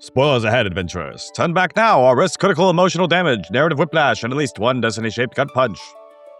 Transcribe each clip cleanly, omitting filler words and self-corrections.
Spoilers ahead, adventurers. Turn back now or risk critical emotional damage, narrative whiplash, and at least one destiny-shaped gut punch.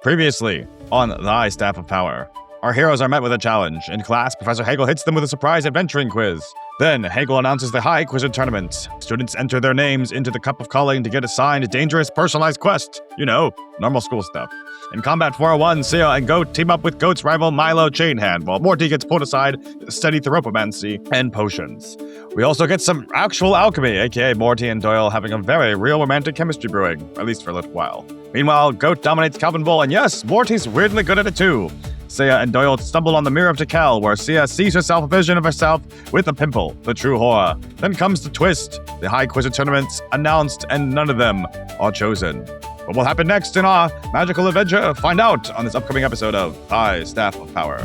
Previously, on Thy Staff of Power, our heroes are met with a challenge. In class, Professor Hagel hits them with a surprise adventuring quiz. Then, Hagel announces the High Quizard Tournament. Students enter their names into the Cup of Calling to get assigned a dangerous, personalized quest. You know, normal school stuff. In Combat 401, Sia and Goat team up with Goat's rival Milo Chainhand, while Morty gets pulled aside to study theropomancy and potions. We also get some actual alchemy, aka Morty and Doyle having a very real romantic chemistry brewing, at least for a little while. Meanwhile, Goat dominates Calvin Bull, and yes, Morty's weirdly good at it too. Sia and Doyle stumble on the Mirror of Tikal, where Sia sees herself a vision of herself with a pimple, the true horror. Then comes the twist. The High Quizard Tournament's announced, and none of them are chosen. What will happen next in our magical adventure? Find out on this upcoming episode of Thy Staff of Power.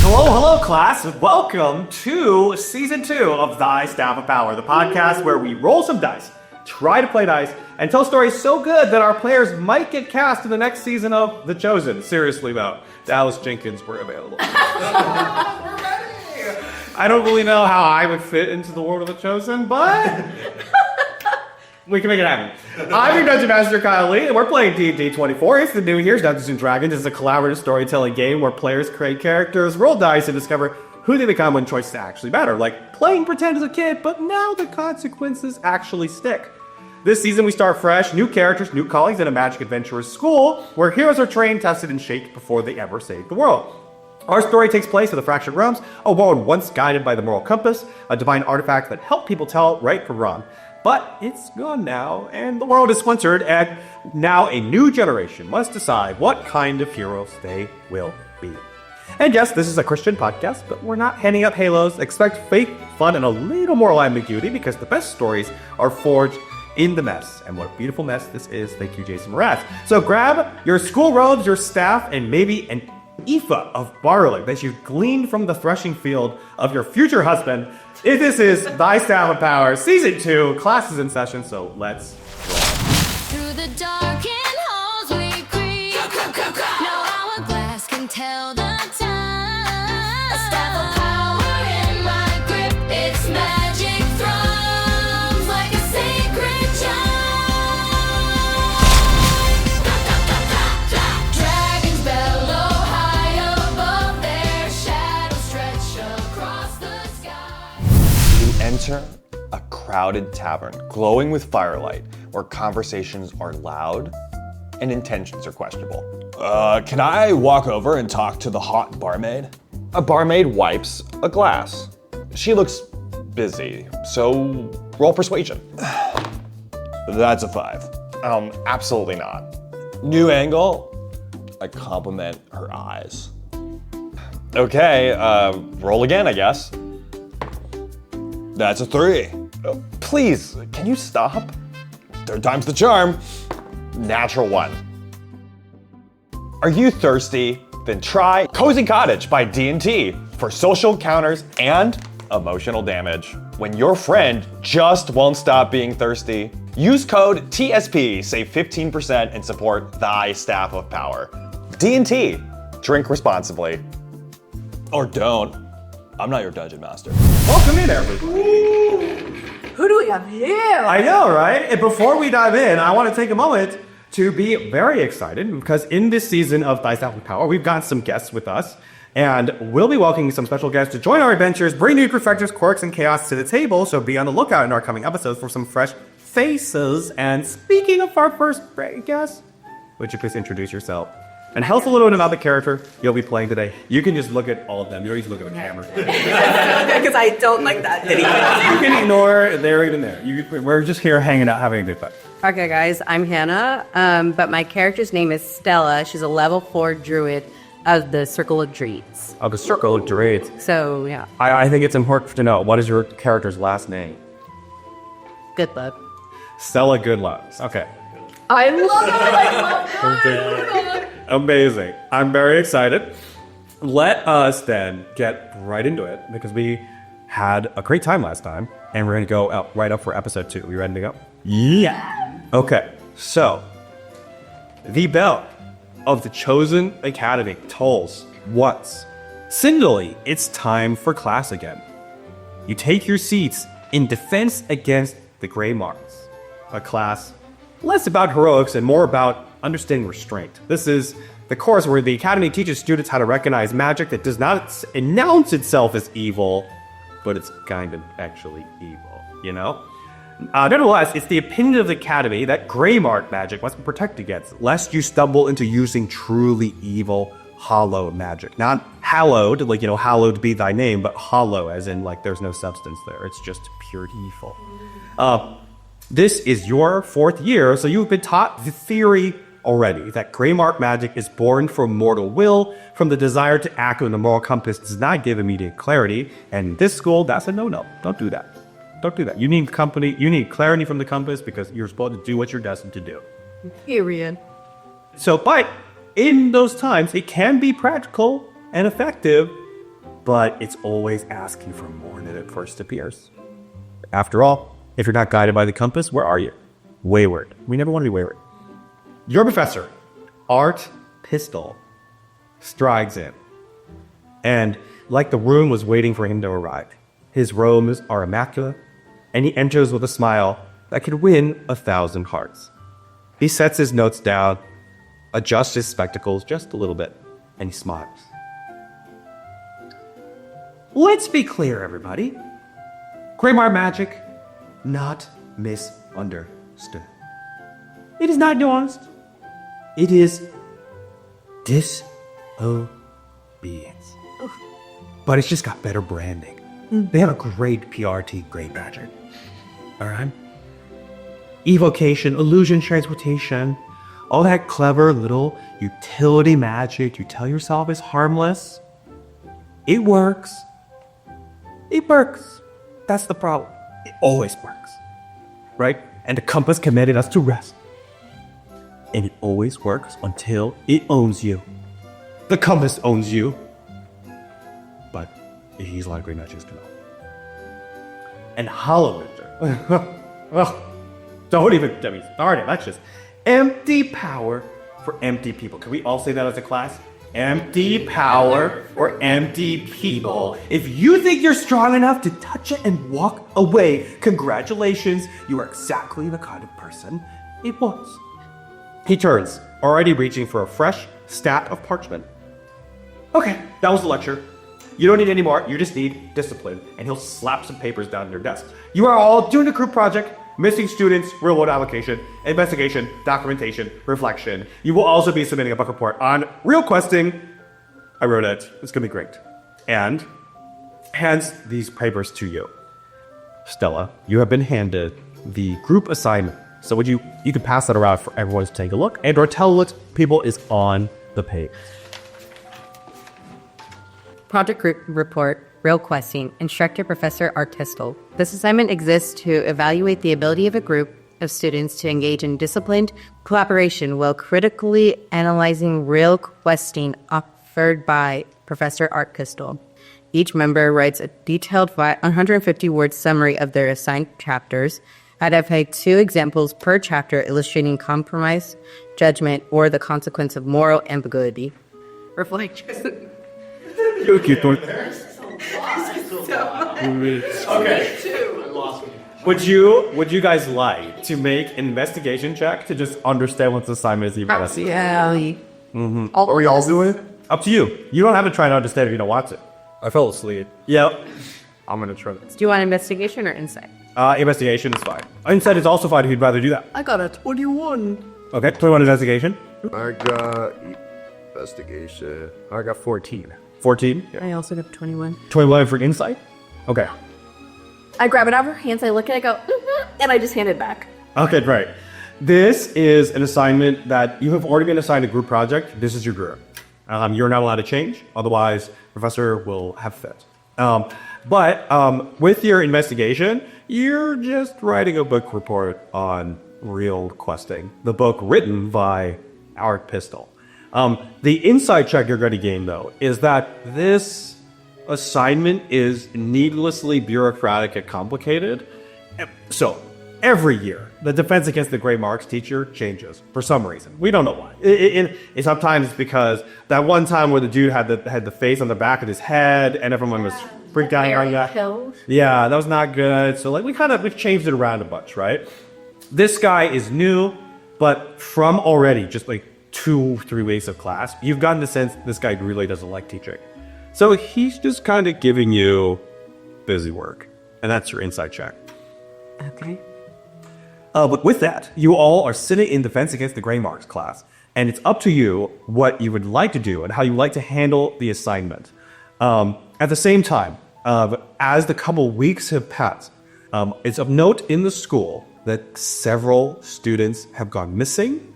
Hello, class. Welcome to Season 2 of Thy Staff of Power, the podcast where we roll some dice, try to play dice, and tell stories so good that our players might get cast in the next season of The Chosen. Seriously, though, Dallas Jenkins were available. I don't really know how I would fit into the world of The Chosen, but we can make it happen. I'm your Dungeon Master, Kyle Lee, and we're playing D&D 24. If you're new here, Dungeons & Dragons is a collaborative storytelling game where players create characters, roll dice, and discover who they become when choices actually matter, like playing pretend as a kid, but now the consequences actually stick. This season we start fresh, new characters, new colleagues in a magic adventurer's school, where heroes are trained, tested, and shaped before they ever save the world. Our story takes place in the Fractured Realms, a world once guided by the moral compass, a divine artifact that helped people tell right from wrong. But it's gone now, and the world is splintered, and now a new generation must decide what kind of heroes they will be. And yes, this is a Christian podcast, but we're not handing up halos. Expect faith, fun, and a little moral ambiguity, because the best stories are forged in the mess. And what a beautiful mess this is. Thank you, Jason Mraz. So grab your school robes, your staff, and maybe an ephah of barley that you've gleaned from the threshing field of your future husband. This is Thy Staff of Power, Season 2, classes in session, so let's go. Through the darkened halls we creep. No hourglass can tell the time. A staff of power in my grip. Its magic thrums like a sacred chime. Dragons bellow high above, their shadows stretch across the sky. You enter a crowded tavern, glowing with firelight, where conversations are loud and intentions are questionable. Can I walk over and talk to the hot barmaid? A barmaid wipes a glass. She looks busy, so roll persuasion. That's a 5. Absolutely not. New angle, I compliment her eyes. Okay, roll again, I guess. That's a 3. Please, can you stop? 3rd time's the charm. Natural 1. Are you thirsty? Then try Cozy Cottage by D&T for social encounters and emotional damage. When your friend just won't stop being thirsty, use code TSP, save 15% and support Thy Staff of Power. D&T, drink responsibly. Or don't. I'm not your dungeon master. Welcome in, everybody. Who do we have here? I know, right? And before we dive in, I want to take a moment to be very excited, because in this season of Thy Staff of Power, we've got some guests with us, and we'll be welcoming some special guests to join our adventures, bring new perspectives, quirks, and chaos to the table, so be on the lookout in our coming episodes for some fresh faces. And speaking of our first guest, would you please introduce yourself? And tell us a little bit about the character you'll be playing today. You can just look at all of them. You don't need to look at the camera. Because I don't like that video. You can ignore they're even there. We're just here hanging out, having a good time. Okay, guys, I'm Hannah, but my character's name is Stella. She's a level 4 druid of the Circle of Dreads. Oh, the Circle of Dreads. So, yeah, I think it's important to know, what is your character's last name? good luck. Stella Goodluck. Okay. I love it. Amazing. I'm very excited. Let us then get right into it, because we had a great time last time, and we're going to go right up for episode 2. You ready to go? Yeah. Okay, so the bell of the Chosen Academy tolls once. Sindali, it's time for class again. You take your seats in defense against the Gray Marks, a class less about heroics and more about understanding restraint. This is the course where the Academy teaches students how to recognize magic that does not announce itself as evil, but it's kind of actually evil, you know? Nevertheless, it's the opinion of the Academy that Gray Mark magic must be protected against, lest you stumble into using truly evil, hollow magic. Not hallowed, like, you know, hallowed be thy name, but hollow, as in, like, there's no substance there. It's just pure evil. This is your 4th year, so you've been taught the theory already that Gray Mark magic is born from mortal will, from the desire to act when the moral compass does not give immediate clarity. And in this school, that's a no-no. Don't do that. Don't do that. You need clarity from the compass because you're supposed to do what you're destined to do. Period. So, but in those times, it can be practical and effective, but it's always asking for more than it first appears. After all, if you're not guided by the compass, where are you? Wayward. We never want to be wayward. Your professor, Art Pistol, strides in. And like the room was waiting for him to arrive, his robes are immaculate, and he enters with a smile that could win 1,000 hearts. He sets his notes down, adjusts his spectacles just a little bit, and he smiles. Let's be clear, everybody. Greymar magic, not misunderstood. It is not nuanced. It is disobedience. But it's just got better branding. They have a great PR team, great magic. All right? Evocation, illusion, transportation, all that clever little utility magic you tell yourself is harmless. It works. It works. That's the problem. It always works. Right? And the compass commanded us to rest. And it always works until it owns you. The compass owns you. But it uses a lot of great magic to know. And hallowed. Well, don't even get me started. That's just empty power for empty people. Can we all say that as a class? Empty power for empty people. If you think you're strong enough to touch it and walk away, congratulations. You are exactly the kind of person it was. He turns, already reaching for a fresh stack of parchment. Okay, that was the lecture. You don't need any more, you just need discipline. And he'll slap some papers down on your desk. You are all doing a group project, missing students, real world application, investigation, documentation, reflection. You will also be submitting a book report on real questing. I wrote it, it's gonna be great. And hands these papers to you. Stella, you have been handed the group assignment. So you can pass that around for everyone to take a look and or tell what people is on the page. Project Group Report, Real Questing, Instructor Professor Artistal. This assignment exists to evaluate the ability of a group of students to engage in disciplined cooperation while critically analyzing real questing offered by Professor Art Pistol. Each member writes a detailed 150-word summary of their assigned chapters. I'd have 2 examples per chapter illustrating compromise, judgment, or the consequence of moral ambiguity. Reflect. Would you guys like to make an investigation check to just understand what the assignment is? Yeah. Are we all doing it? Up to you. You don't have to try to understand if you don't want to. I fell asleep. Yep. I'm gonna try this. Do you want investigation or insight? Investigation is fine. Insight is also fine if you'd rather do that. I got a 21. Okay, 21 investigation. I got investigation. I got 14. 14. I also got 21. 21 for insight. Okay. I grab it out of her hands, I look at it, I go, and I just hand it back. Okay, great. This is an assignment that you have already been assigned a group project. This is your group. You're not allowed to change, otherwise professor will have fit. But with your investigation, you're just writing a book report on real questing. The book written by Art Pistol. The insight check you're going to gain, though, is that this assignment is needlessly bureaucratic and complicated. So, every year, the Defense Against the Gray Marks teacher changes for some reason. We don't know why. It sometimes because that one time where the dude had the face on the back of his head and everyone was Brick dying on that. Pills. Yeah, that was not good. So like we've changed it around a bunch, right? This guy is new, but from already just like 2-3 weeks of class, you've gotten the sense this guy really doesn't like teaching. So he's just kind of giving you busy work, and that's your inside check. Okay. But with that, you all are sitting in Defense Against the Gray Marks class, and it's up to you what you would like to do and how you like to handle the assignment. At the same time, as the couple weeks have passed, it's of note in the school that several students have gone missing,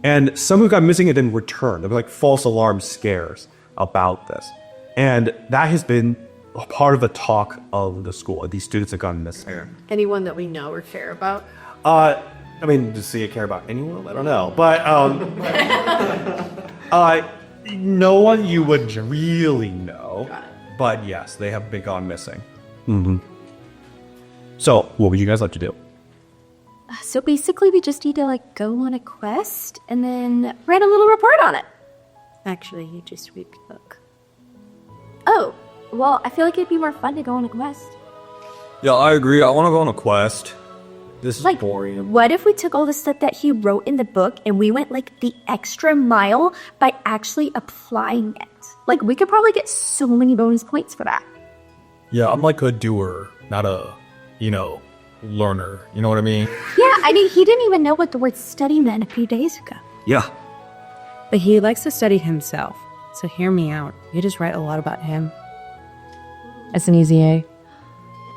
and some who got missing and then returned. There were like false alarm scares about this. And that has been a part of the talk of the school. These students have gone missing. Anyone that we know or care about? I mean, does Sia care about anyone? I don't know. But no one you would really know. But yes, they have been gone missing. Mm-hmm. So, what would you guys like to do? So basically, we just need to like go on a quest and then write a little report on it. Actually, you just read the book. Oh, well, I feel like it'd be more fun to go on a quest. Yeah, I agree. I want to go on a quest. This is Like, boring. what if we took all the stuff that he wrote in the book and we went like the extra mile by actually applying it? Like, we could probably get so many bonus points for that. Yeah, I'm like a doer, not a, learner. You know what I mean? Yeah, I mean, he didn't even know what the word study meant a few days ago. Yeah. But he likes to study himself. So hear me out. You just write a lot about him. It's an easy A.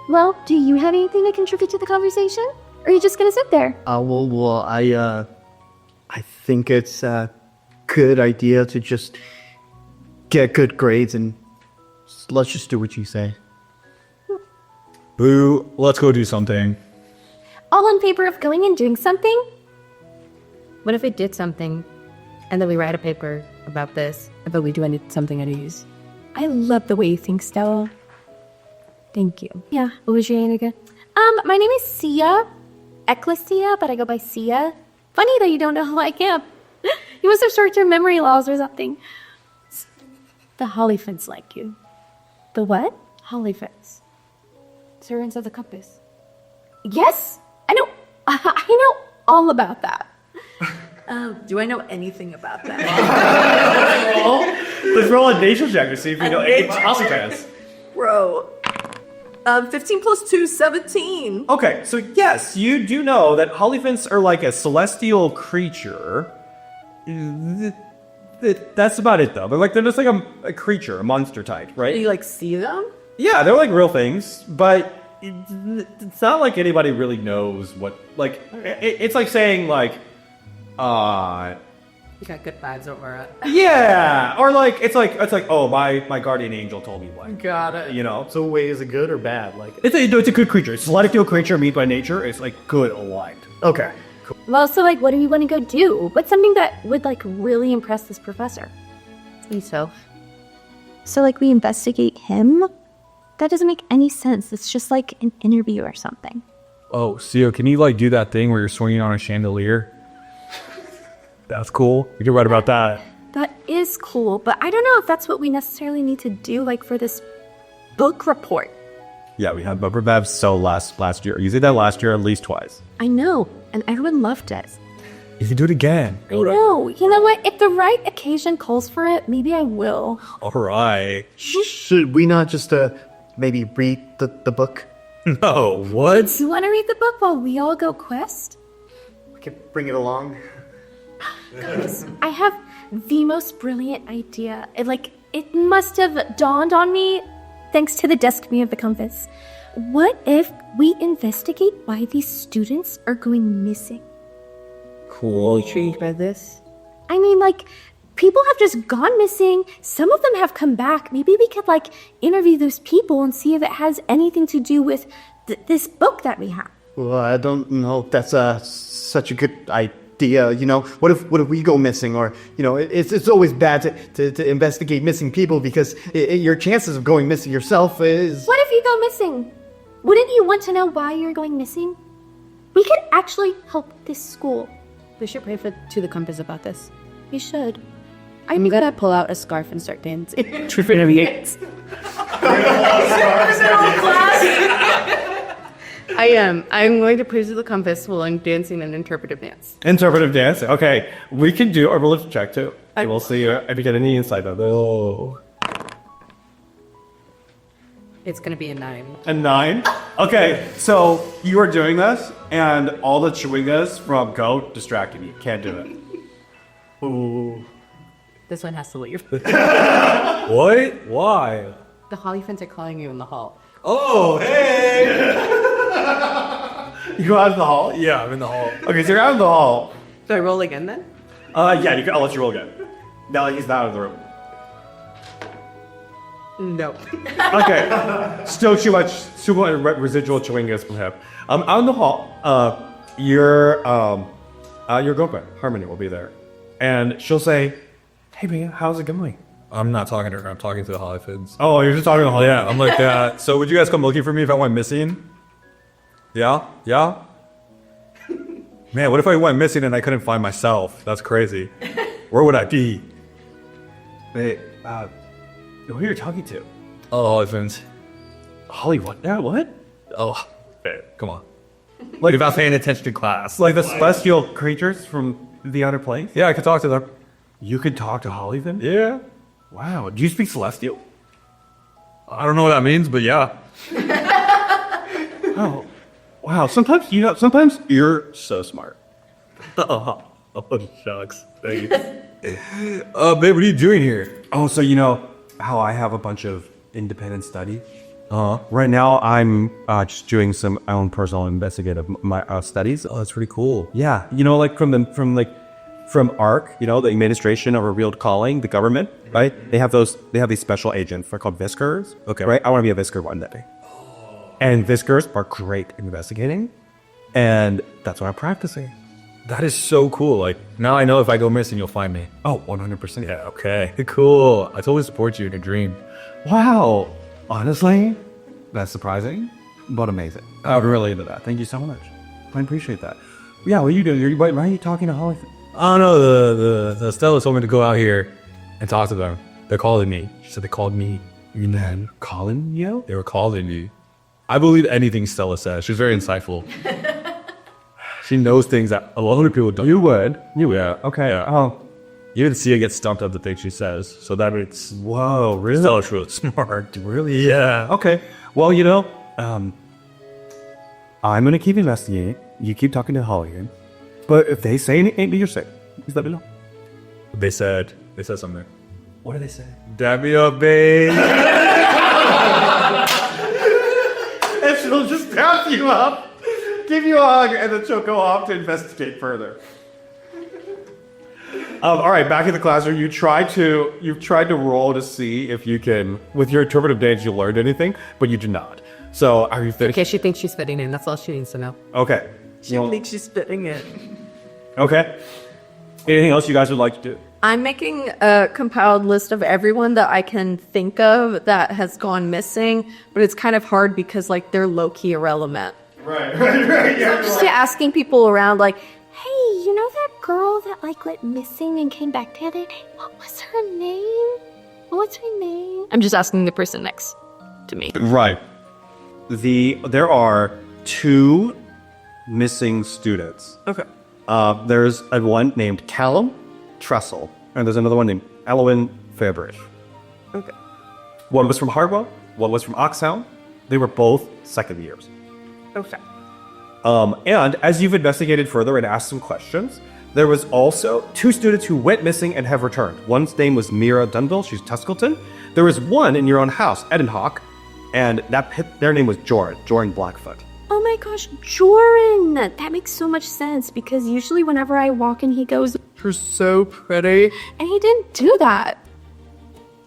Well, do you have anything to contribute to the conversation? Or are you just gonna sit there? I think it's a good idea to just get good grades and let's just do what you say. Boo, let's go do something. All in favor of going and doing something? What if we did something and then we write a paper about this, but we do something at ease? I love the way you think, Stella. Thank you. Yeah, what was your name again? My name is Sia. Ecclesia, but I go by Sia. Funny that you don't know who I am. You must have short-term memory loss or something. The Hollyfins like you. The what? Hollyfins. Servants of the compass. Yes, I know. I know all about that. Do I know anything about that? Let's roll a nature check to see if you know. It's awesome chance. Bro. 15 plus 2, 17. Okay, so yes, you do know that Hollyfins are like a celestial creature. That's about it, though. They're just like a creature, a monster type, right? Do you like see them? Yeah, they're like real things, but it's not like anybody really knows what. Like, it's like saying like, You got good vibes over it. yeah, or like it's like oh my guardian angel told me what. Got it. You know, So wait, is it good or bad? Like, it's a good creature. It's a celestial creature made by nature. It's like good aligned. okay. Well, so like, what do we want to go do? What's something that would like really impress this professor? So, So like, we investigate him? That doesn't make any sense. It's just like an interview or something. Oh, Sia, can you like do that thing where you're swinging on a chandelier? That's cool. We could write about that. That is cool, but I don't know if that's what we necessarily need to do, like for this book report. Yeah, we had Bubber Babs so last year. You did that last year at least twice. I know, and everyone loved it. You can do it again. I know. You know what? If the right occasion calls for it, maybe I will. All right. Should we not just maybe read the book? No, what? You want to read the book while we all go quest? We can bring it along. I have the most brilliant idea. It must have dawned on me thanks to the desk me of the compass. What if we investigate why these students are going missing? Cool. intrigued by this? I mean, like, people have just gone missing. Some of them have come back. Maybe we could, like, interview those people and see if it has anything to do with this book that we have. Well, I don't know if that's such a good idea. You know, what if we go missing? Or it's always bad to investigate missing people because your chances of going missing yourself is. What if you go missing? Wouldn't you want to know why you're going missing? We could actually help this school. We should pray to the compass about this. We should. I'm gonna pull out a scarf and start dancing. True for I'm going to praise the compass while I'm dancing an interpretive dance. Interpretive dance. Okay, we can do a religion check too. We'll see if you get any insight on it. Oh. It's going to be a 9. A 9? Okay, so you are doing this, and all the chewingas from Go distracting you. Can't do it. Ooh. This one has to leave. What? Why? The Hollyphants are calling you in the hall. Oh, hey! You go out of the hall? Yeah, I'm in the hall. Okay, so you're out of the hall. Do I roll again then? Yeah, I'll let you roll again. Now he's not out of the room. No. Okay, still too much residual chewingas from him. Out in the hall, your girlfriend, Harmony, will be there. And she'll say, hey, man, how's it going? I'm not talking to her. I'm talking to the Hollyfids. Oh, you're just talking to Holly. Yeah, I'm like, so would you guys come looking for me if I went missing? Yeah? Yeah? Man, what if I went missing and I couldn't find myself? That's crazy. Where would I be? Wait, who are you talking to? Oh, Hollyfids. Hollywood? Yeah, what? Oh, babe, come on. Like, without paying attention to class. Like the celestial creatures from the outer place? Yeah, I could talk to them. You could talk to Holly then? Yeah. Wow, do you speak celestial? I don't know what that means, but yeah. Oh, wow. Sometimes you're so smart. Oh, shucks. Thanks. Babe, what are you doing here? Oh, so you know how I have a bunch of independent studies? Uh-huh. Right now, I'm just doing some own personal investigative studies. Oh, that's pretty cool. Yeah, you know, like from ARC, you know, the Administration of Revealed Calling, the government, right? They have these special agents. They're called Viskers. Okay. Right? I want to be a Visker one day. And Viskers are great at investigating, and that's what I'm practicing. That is so cool. Like, now I know if I go missing, you'll find me. Oh, 100%. Yeah, okay. Cool. I totally support you in your dream. Wow. Honestly, that's surprising, but amazing. I'm really into that. Thank you so much. I appreciate that. Yeah, what are you doing? Why are you talking to Holly? I don't know. The Stella told me to go out here and talk to them. They're calling me. She said they called me. And then calling you? They were calling me. I believe anything Stella says. She's very insightful. She knows things that a lot of people don't. You would. Yeah. Okay. Yeah. Oh. You even see her get stumped up the things she says. So that it's Whoa, really? Stella's really smart. Really? Yeah. Okay. Well, you know, I'm gonna keep investigating. You keep talking to Holly. But if they say anything you're sick, please let me know. They said something. What do they say? Dab me up, babe. And she'll just dap you up, give you a hug, and then she'll go off to investigate further. All right, back in the classroom. You've tried to roll to see if you can, with your interpretive dance, you learned anything, but you did not. So, are you finished? Okay, she thinks she's fitting in. That's all she needs to know. Okay. She thinks she's fitting it. Okay. Anything else you guys would like to do? I'm making a compiled list of everyone that I can think of that has gone missing, but it's kind of hard because, like, they're low-key irrelevant. Right. Yeah. I'm just asking people around, like, hey, you know that girl that, like, went missing and came back the other day? What was her name? What's her name? I'm just asking the person next to me. Right. There are 2 missing students. Okay. There's one named Callum Trussell, and there's another one named Elwyn Fairbury. Okay. One was from Hartwell, one was from Oxtown. They were both second years. Okay. And as you've investigated further and asked some questions, there was also 2 students who went missing and have returned. One's name was Mira Dunville, she's Tuscleton. There was one in your own house, Edenhawk, and their name was Joran Blackfoot. Oh my gosh, Joran! That makes so much sense because usually whenever I walk in, he goes, You're so pretty. and he didn't do that.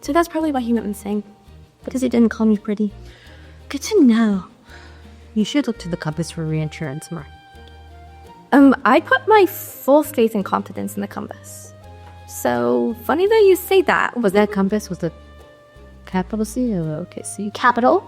So that's probably why he went missing. Because he didn't call me pretty. Good to know. You should look to the compass for reinsurance more. I put my full faith and confidence in the compass. So funny that you say that. Was that compass with a capital C or okay, C? Capital?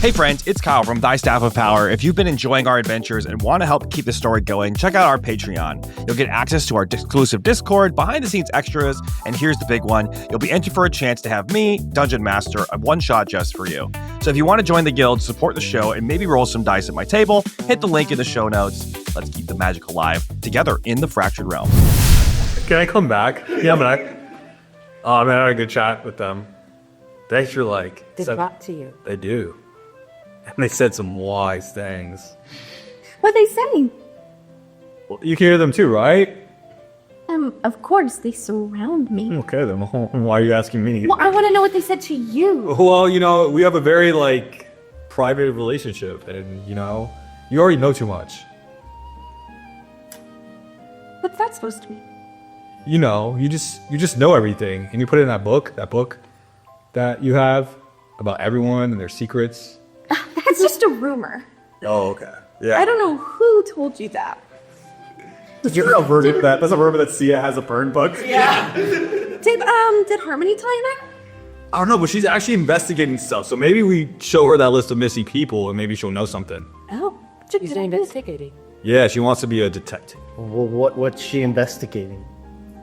Hey friends, it's Kyle from Thy Staff of Power. If you've been enjoying our adventures and want to help keep the story going, check out our Patreon. You'll get access to our exclusive Discord, behind-the-scenes extras, and here's the big one. You'll be entered for a chance to have me, Dungeon Master, a one-shot just for you. So if you want to join the guild, support the show, and maybe roll some dice at my table, hit the link in the show notes. Let's keep the magic alive together in the Fractured Realm. Can I come back? Yeah, I'm back. Oh man, I had a good chat with them. They actually like They brought to you. They do. And they said some wise things. What they saying? Well, you can hear them too, right? Of course, they surround me. Okay, then why are you asking me? Well, I want to know what they said to you. Well, you know, we have a very like private relationship, and you know, you already know too much. What's that supposed to be? You know, you just know everything, and you put it in that book that you have about everyone and their secrets. That's just a rumor. Oh, okay. Yeah. I don't know who told you that. Did you ever heard that? That's a rumor that Sia has a burn book. Yeah. Did Harmony tell you that? I don't know, but she's actually investigating stuff. So maybe we show her that list of missing people, and maybe she'll know something. Oh, He's investigating. Yeah, she wants to be a detective. Well, what's she investigating?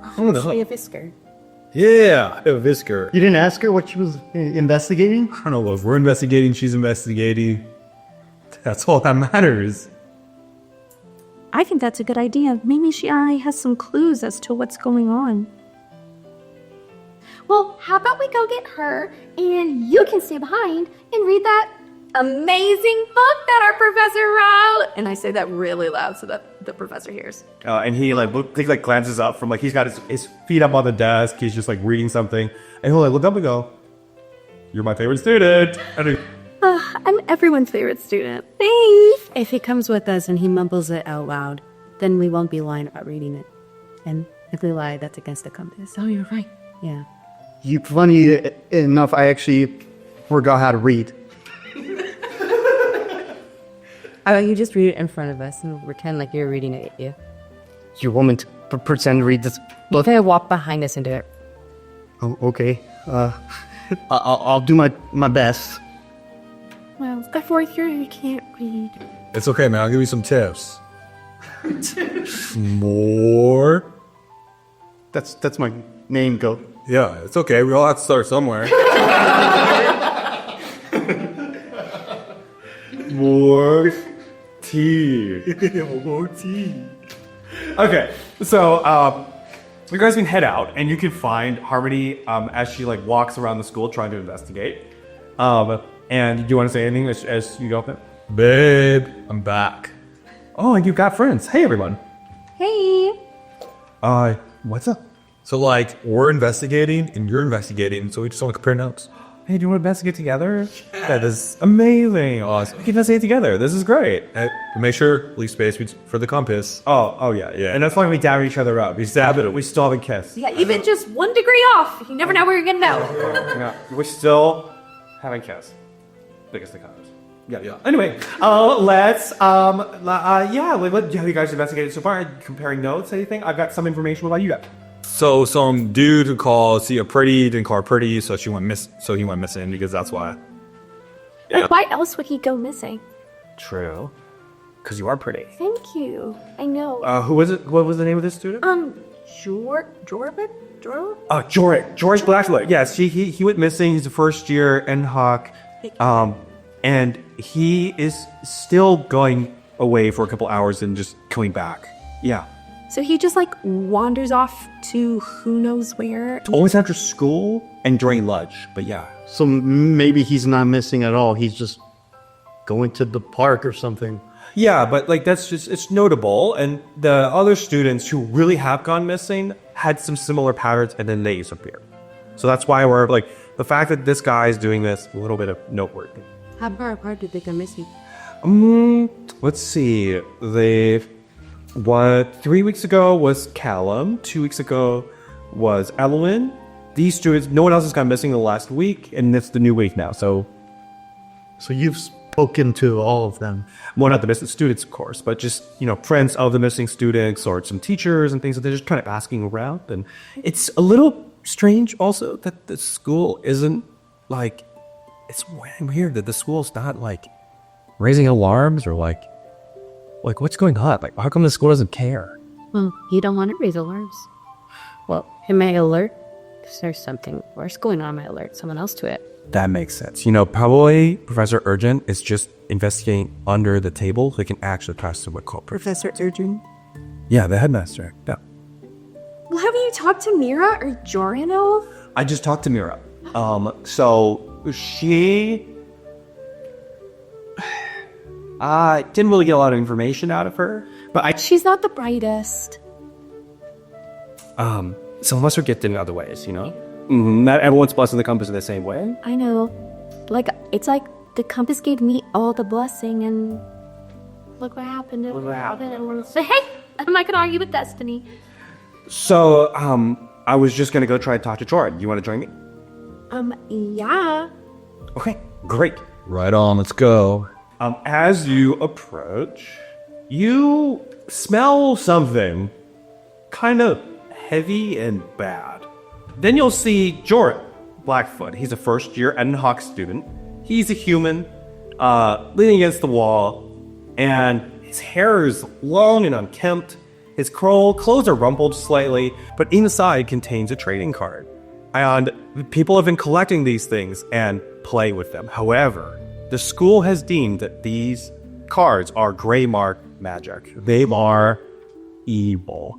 I don't know. Be a Fisker. Yeah, a Visker. You didn't ask her what she was investigating? I don't know. If we're investigating, she's investigating. That's all that matters. I think that's a good idea. Maybe she has some clues as to what's going on. Well, how about we go get her, and you can stay behind and read that Amazing book that our professor wrote. And I say that really loud so that the professor hears. And he like glances up from like he's got his feet up on the desk. He's just like reading something, and he'll like look up and go, "You're my favorite student." And I'm everyone's favorite student. Thanks. If he comes with us and he mumbles it out loud, then we won't be lying about reading it. And if we lie, that's against the compass. Oh, you're right. Yeah. Funny enough, I actually forgot how to read. How about you just read it in front of us and pretend like you're reading it, yeah? You want me to pretend to read this book? Okay, walk behind us and do it. Oh, okay. I'll do my best. Well, by fourth year, you can't read. It's okay, man. I'll give you some tips. More? That's my name, Go. Yeah, it's okay. We all have to start somewhere. more tea. More tea. Okay, so you guys can head out, and you can find Harmony as she like walks around the school trying to investigate. And do you want to say anything as you go up there? Babe, I'm back. Oh, and you've got friends. Hey, everyone. Hey. What's up? So, like, we're investigating, and you're investigating, so we just want to compare notes. Hey, do you want to investigate together? That is amazing. Awesome. We can investigate together. This is great. Make sure leave space for the compass. Oh yeah. And that's why we dab each other up. We stab it. We still haven't kissed. Yeah, even just 1 degree off. You never know where you're gonna know. Yeah, we still haven't kissed. Biggest the comments. Yeah. Anyway, let's have you guys investigated so far? Comparing notes, anything? I've got some information about you guys. So some dude who called Sia pretty didn't call her pretty, so he went missing because that's why. Yeah. Why else would he go missing? True. Because you are pretty. Thank you. I know. Who was it? What was the name of this student? Jorvik? George Blackfoot. Yes, he went missing. He's a first year NHawk. And he is still going away for a couple hours and just coming back. Yeah. So he just like wanders off to who knows where. Always after school and during lunch. But yeah. So maybe he's not missing at all. He's just going to the park or something. Yeah, but like it's notable. And the other students who really have gone missing had some similar patterns and then they disappear. So that's why we're like, the fact that this guy is doing this, a little bit of noteworthy. How far apart did they go missing? Let's see. 3 weeks ago was Callum. 2 weeks ago was Elowen. These students, no one else has gone missing in the last week, and it's the new week now. So you've spoken to all of them? Well, not the missing students, of course, but just, friends of the missing students or some teachers and things that they're just kind of asking around. And it's a little strange also that the school isn't like it's weird that the school's not like raising alarms or like what's going on? Like, how come the school doesn't care? Well, you don't want to raise alarms. Well, am I alert? If there's something worse going on, I alert someone else to it. That makes sense. You know, probably Professor Urgent is just investigating under the table so he can actually pass the culprit. Professor Urgent. Yeah, the headmaster. Yeah. Well, have you talked to Mira or Jorino? I just talked to Mira. So she didn't really get a lot of information out of her, but She's not the brightest. some of us are gifted in other ways, you know? Not everyone's blessed in the compass in the same way. I know. Like, it's like the compass gave me all the blessing, and look what happened. Look what happened. And we're say, hey, I'm not gonna argue with destiny. So, I was just gonna go try to talk to Jordan. You wanna join me? Yeah. Okay, great. Right on, let's go. As you approach, you smell something kind of heavy and bad. Then you'll see Jordan Blackfoot. He's a first-year Eden Hawk student. He's a human, leaning against the wall, and his hair is long and unkempt. His clothes are rumpled slightly, but inside contains a trading card. And people have been collecting these things and playing with them. However, the school has deemed that these cards are gray mark magic. They are evil.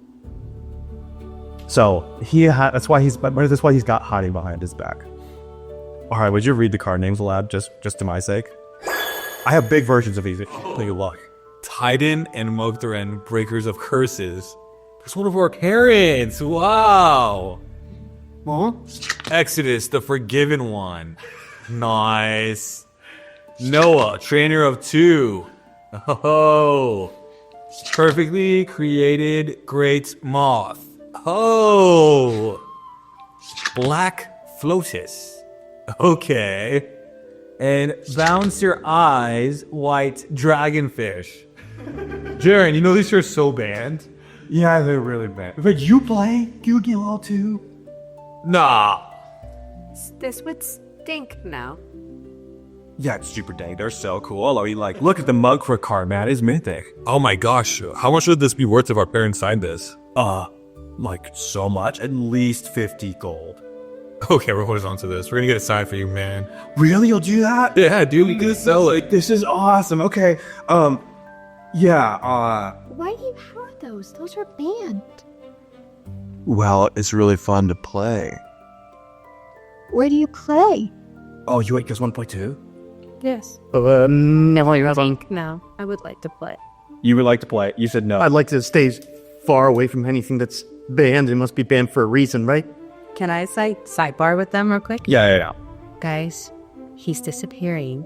So that's why he's got hiding behind his back. All right, would you read the card names aloud, just to my sake? I have big versions of these. Take a look. Titan and Mogthran, breakers of curses. That's one of our parents. Wow. Huh? Exodus, the forgiven one. Nice. Noah, trainer of two. Oh. Perfectly created great moth. Oh. Black Flotus. Okay. And bounce your eyes, white dragonfish. Jaren, you know these are so banned? Yeah, they're really bad. But you play Yu-Gi-Oh too? Nah. This would stink now. Yeah, it's super dang. They're so cool. I mean, like, look at the mug for a card, man. It's mythic. Oh my gosh. How much would this be worth if our parents signed this? Like, so much. At least 50 gold. Okay, we're holding on to this. We're gonna get a sign for you, man. Really? You'll do that? Yeah, dude, we can sell it. This is awesome. Okay. Yeah, Why do you have those? Those are banned. Well, it's really fun to play. Where do you play? Oh, you 8 1 2? Yes. No, you're think. No, I would like to play. You would like to play. You said no. I'd like to stay far away from anything that's banned. It must be banned for a reason, right? Can I sidebar with them real quick? Yeah. Guys, he's disappearing.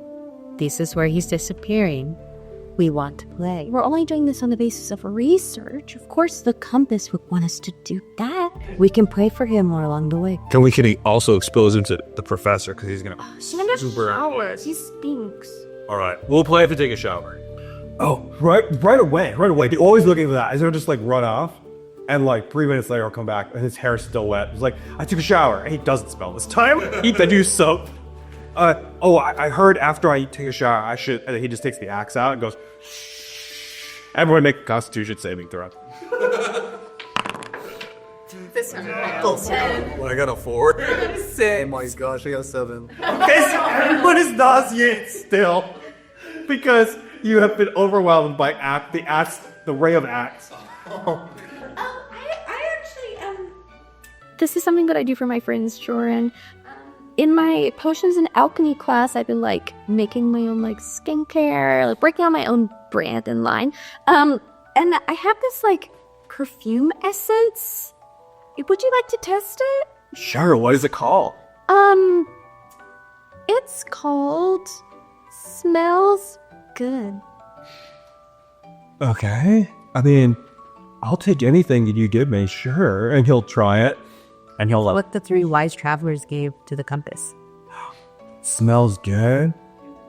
This is where he's disappearing. We want to play. We're only doing this on the basis of research. Of course, the compass would want us to do that. We can pray for him more along the way. Can we also expose him to the professor because he's gonna Send a super shower. He stinks. Alright, we'll play if we take a shower. Oh, right away. They're always looking for that. He's gonna just like run off, and like 3 minutes later, he'll come back and his hair's still wet. He's like, I took a shower. And he doesn't smell this time. He then use soap. I heard after I take a shower, I should. And he just takes the axe out and goes. Everyone make a Constitution saving throw. Well, I got a 4. Oh my gosh, I got 7. Everyone is nauseated still because you have been overwhelmed by the ray of axe. I actually This is something that I do for my friends, Joran. In my potions and alchemy class, I've been like making my own like skincare, like breaking out my own brand and line. And I have this like perfume essence. Would you like to test it? Sure. What is it called? It's called Smells Good. Okay. I mean, I'll take anything that you give me, sure. And he'll try it. And he'll What the 3 wise travelers gave to the compass. Smells good.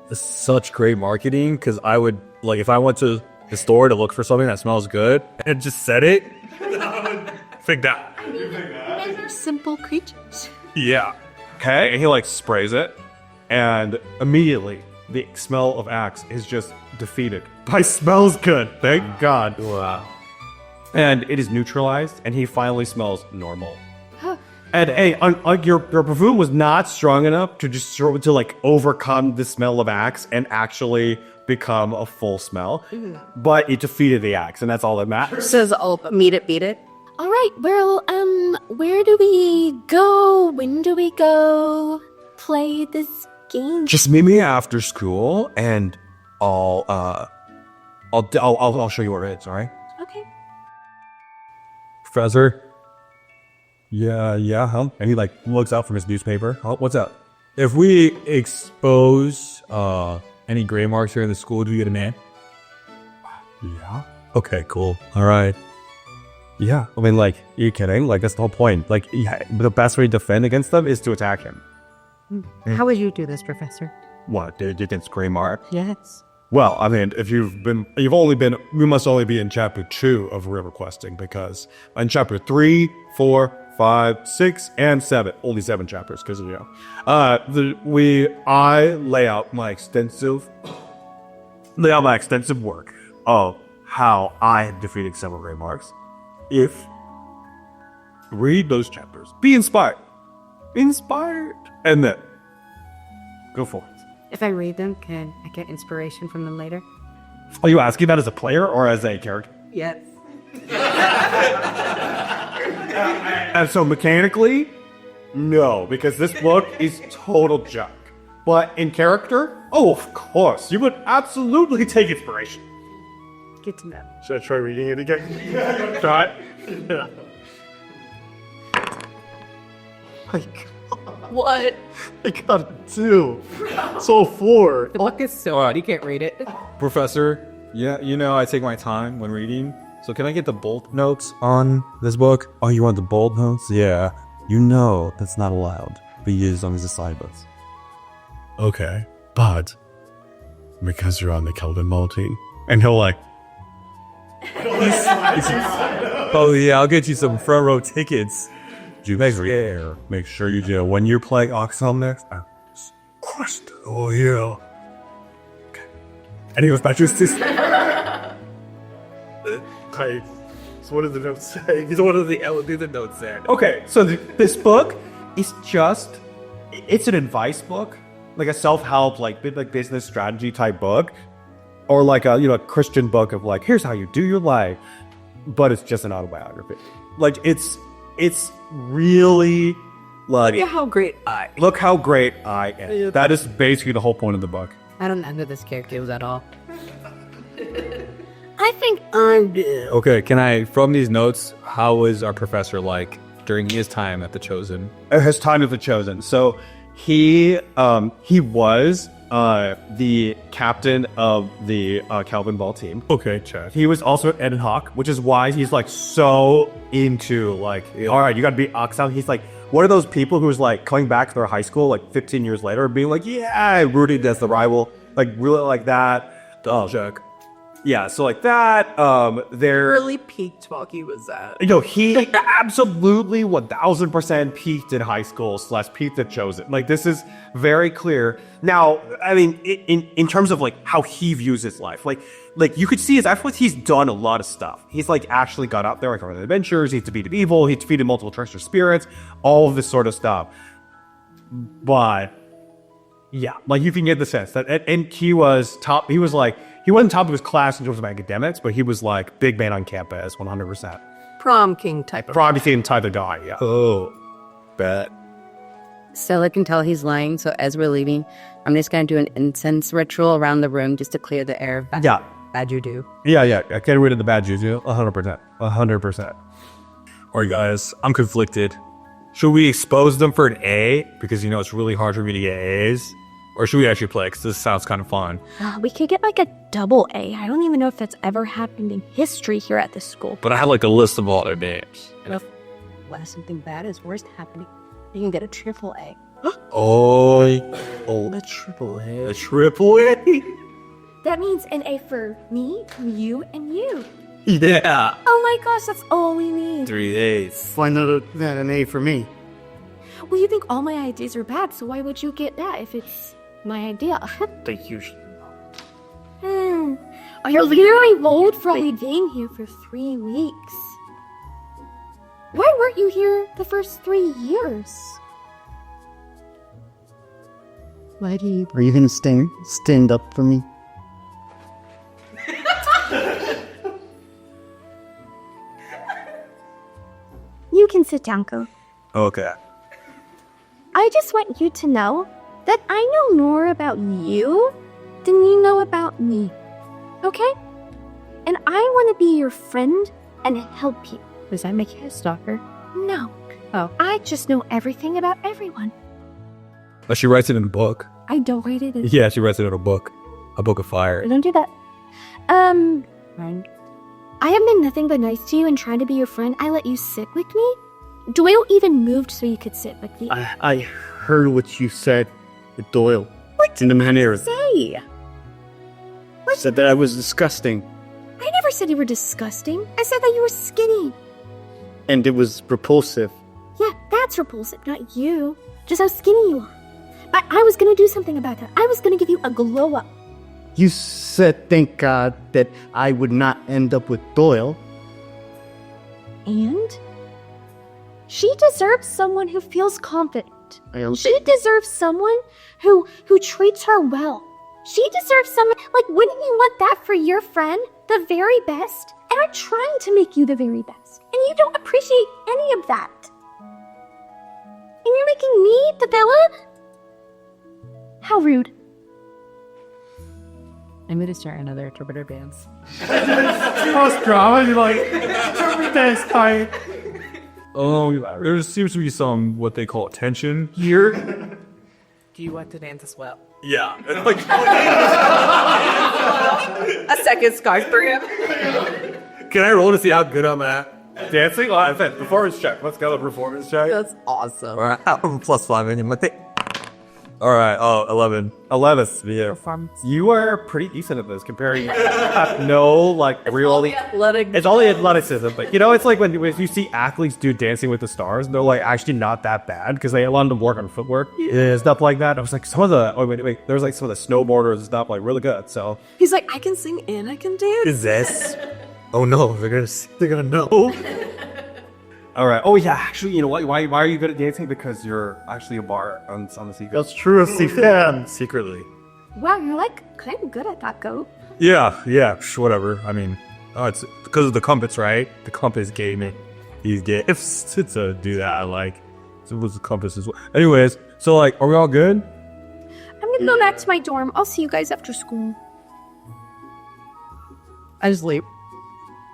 It's such great marketing because I would, like, if I went to the store to look for something that smells good and just said it, think that. Men are simple creatures. Yeah. Okay. And he like sprays it. and immediately the smell of axe is just defeated by smells good. Thank God. Wow. And it is neutralized, and he finally smells normal. And hey, your perfume was not strong enough to like overcome the smell of axe and actually become a full smell, but it defeated the axe, and that's all that matters. Says, "Oh, beat it." All right, well, where do we go? When do we go play this game? Just meet me after school, and I'll show you where it is. All right, Okay. Professor. Yeah, huh? And he like looks out from his newspaper. Oh, what's up? If we expose any gray marks here in the school, do we get a man? Yeah. Okay, cool. All right. Yeah. I mean, like, are you kidding? Like, that's the whole point. Like, yeah, the best way to defend against them is to attack him. How would you do this, Professor? What, against gray mark? Yes. Well, I mean, if you must only be in chapter 2 of River Questing, because in chapter 3, 4, 5, 6, and 7, only 7 chapters, because I lay out my extensive work of how I have defeated several gray marks. If read those chapters, be inspired, and then go forth. If I read them, can I get inspiration from them later? Are you asking that as a player or as a character? Yes. And so mechanically, no, because this book is total junk. But in character, oh, of course, you would absolutely take inspiration. Good to know. Should I try reading it again? Try it. Yeah. What? I got a 2. So 4. The book is so hard, you can't read it. Professor, yeah, you know I take my time when reading. So can I get the bold notes on this book? Oh, you want the bold notes? Yeah. You know that's not allowed. But you as long as the side books. Okay, but because you're on the Kelvin Mall team, and he'll like, Oh yeah, I'll get you some front row tickets. You make sure you do. When you're playing Oxhelm next, crushed. Oh yeah. Okay. and he goes back to his sister. Okay, so what does the note say? What do the notes say? Okay, so this book is just, it's an advice book, like a self-help, like business strategy type book, or like a Christian book of like, here's how you do your life, but it's just an autobiography. Like it's really like, Look how great I look how great I am. That is basically the whole point of the book. I don't know who this character was at all. I think I'm good. Okay, can I, from these notes, how was our professor like during his time at the Chosen? His time at the Chosen. So he was the captain of the Calvin Ball team. Okay, check. He was also at Ed Hawk, which is why he's like so into like, all right, you got to beat Oxal. He's like one of those people who's like coming back to their high school like 15 years later, being like, yeah, rooted as the rival, like really like that. Check. Yeah, so like that. There really peaked while he was at. He absolutely 1000% peaked in high school / peaked at Chosen. Like this is very clear. Now, I mean, in terms of like how he views his life, like you could see I feel like he's done a lot of stuff. He's like actually got out there like on adventures. He's defeated evil. He defeated multiple treacherous spirits. All of this sort of stuff. But yeah, like you can get the sense that, and he was top. He was like. He wasn't top of his class in terms of academics, but he was like big man on campus, 100%. Prom king type of. Probably the type of guy, yeah. Oh, bet. Stella can tell he's lying, so as we're leaving, I'm just going to do an incense ritual around the room just to clear the air of bad juju. Yeah. I get rid of the bad juju. 100%. 100%. All right, guys, I'm conflicted. Should we expose them for an A? Because, it's really hard for me to get A's. Or should we actually play? Because this sounds kind of fun. We could get like a double A. I don't even know if that's ever happened in history here at this school. But I have like a list of all their names. And if something bad is worse happening, you can get a triple A. Oh, a triple A. A triple A? That means an A for me, you, and you. Yeah. Oh my gosh, that's all we need. 3 A's. Why not an A for me? Well, you think all my ideas are bad, so why would you get that if it's my idea. They usually. You're literally old for only being here for 3 weeks. Why weren't you here the first 3 years? Are you gonna stand up for me? You can sit down, Go. Okay. I just want you to know that I know more about you than you know about me. Okay? And I want to be your friend and help you. Does that make you a stalker? No. Oh. I just know everything about everyone. But she writes it in a book. I don't write it in. Yeah, she writes it in a book of fire. Don't do that. I have been nothing but nice to you and trying to be your friend. I let you sit with me. Doyle even moved so you could sit with me. I heard what you said with Doyle. What? In the manner. Say? Said that I was disgusting. I never said you were disgusting. I said that you were skinny. And it was repulsive. Yeah, that's repulsive, not you. Just how skinny you are. But I was gonna do something about that. I was gonna give you a glow up. You said, thank God, that I would not end up with Doyle. And? She deserves someone who feels confident. She deserves someone who treats her well. She deserves someone, like, wouldn't you want that for your friend? The very best? And I'm trying to make you the very best. And you don't appreciate any of that. And you're making me the villain? How rude. I'm gonna start another interpreter dance. Post drama, you're like, interpret this time. Oh, there seems to be some what they call tension here. Do you want to dance as well? Yeah, it's like A second scarf for him. can I roll to see how good I'm at? Dancing? Oh, performance check. Let's go to performance check. That's awesome. All right, I'm +5 in my thing. All right, 11. 11. Yeah. Performance. You are pretty decent at this comparing no, like, really. Athletic. It's only athleticism, but you know, it's like when you see athletes do Dancing with the Stars, they're like actually not that bad because they a lot of them work on footwork and stuff like that. I was like, some of the there's like some of the snowboarders and stuff like really good. So He's like, I can sing and I can dance. Is this? Oh no, they're gonna know. all right. Oh yeah, actually, you know what? Why are you good at dancing? Because you're actually a bar on the secret. That's true, Stephen. Secretly. Wow, you're like kind of good at that, Goat. Yeah, whatever. I mean, it's because of the compass, right? The compass gave me these gifts to do that. I like. So it was the compass as well. Anyways, so like, are we all good? I'm gonna go back to my dorm. I'll see you guys after school. I just leave.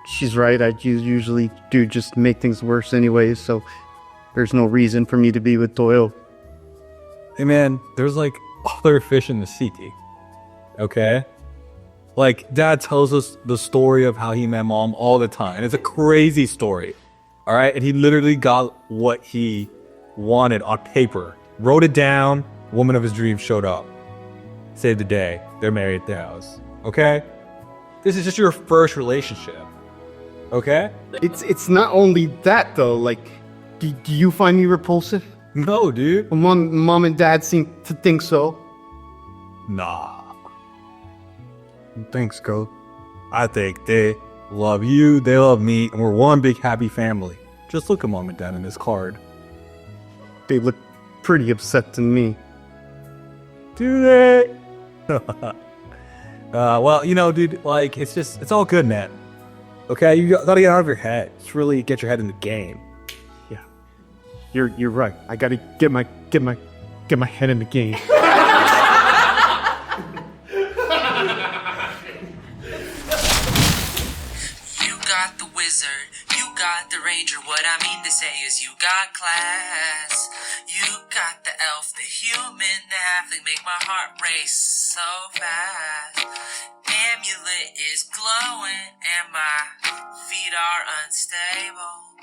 She's right. I usually do just make things worse anyways, so there's no reason for me to be with Doyle. Hey man, there's like other fish in the sea, T. Okay? Like, Dad tells us the story of how he met Mom all the time. It's a crazy story. Alright? And he literally got what he wanted on paper. Wrote it down, woman of his dreams showed up. Saved the day. They're married at the house. Okay? This is just your first relationship. Okay? It's not only that though. Like, do you find me repulsive? No, dude. Well, mom and dad seem to think so. Nah. Thanks, Goat. I think they love you, they love me, and we're one big happy family. Just look at Mom and Dad in this card. They look pretty upset to me. Do they? Well, you know, dude, like, it's all good, man. Okay, you gotta get out of your head. Just really get your head in the game. Yeah, you're right. I gotta get my head in the game. You got the wizard, you got the ranger. What I mean to say is you got class. You got the elf, the human, the halfling. Make my heart race so fast. Amulet is glowing and my feet are unstable.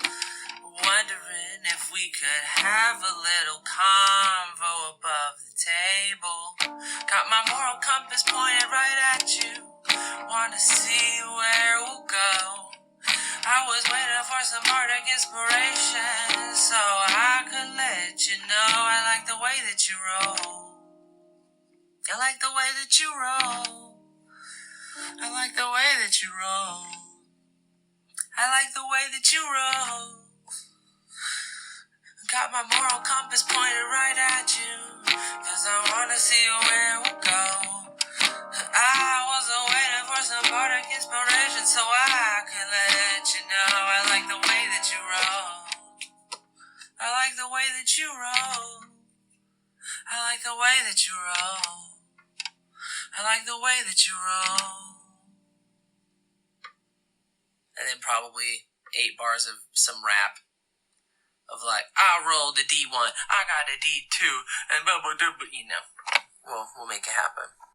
Wondering if we could have a little convo above the table. Got my moral compass pointed right at you. Wanna see where we'll go. I was waiting for some bardic inspiration so I could let you know I like the way that you roll. I like the way that you roll. I like the way that you roll. I like the way that you roll. Got my moral compass pointed right at you, 'cause I wanna see where we'll go. I wasn't waiting for some bardic inspiration so I could let you know. I like the way that you roll. I like the way that you roll. I like the way that you roll. I like the way that you roll. And then probably 8 bars of some rap. Of like, I rolled a D1, I got a D2, and blah, blah, blah, blah, you know. We'll make it happen.